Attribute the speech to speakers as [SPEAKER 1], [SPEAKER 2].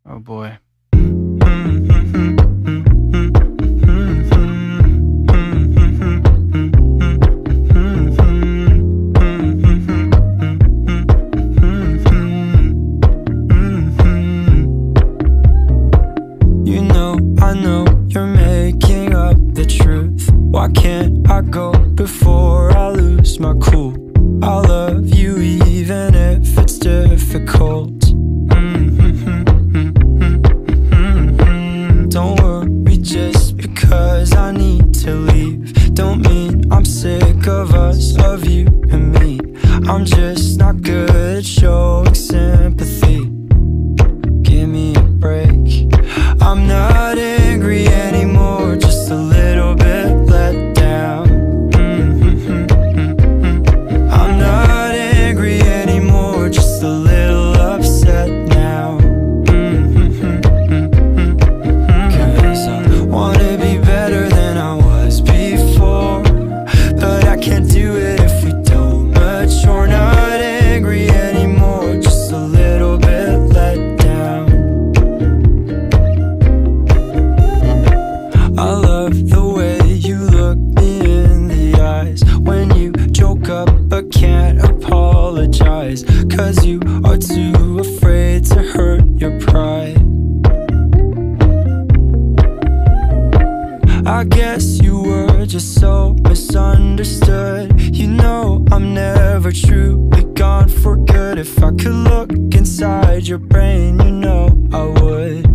[SPEAKER 1] Oh boy.
[SPEAKER 2] You know, I know you're making up the truth. Why can't I go before I lose my cool? I love you even if it's difficult. Don't worry just because I need to leave. Don't mean I'm sick of us, of you and me. I'm just not good at showing sympathy. Give me a break. I'm not angry anymore, just a little bit let down. I'm not angry anymore, just a little upset now. Cause I wanna be better than I was before, but I can't do it if we don't mature. Not angry anymore, just a little bit let down. I love the way you look me in the eyes when you joke up but can't apologize, cause you are too afraid to hurt your pride. I guess you were just so misunderstood. You know I'm never truly gone for good. If I could look inside your brain, you know I would.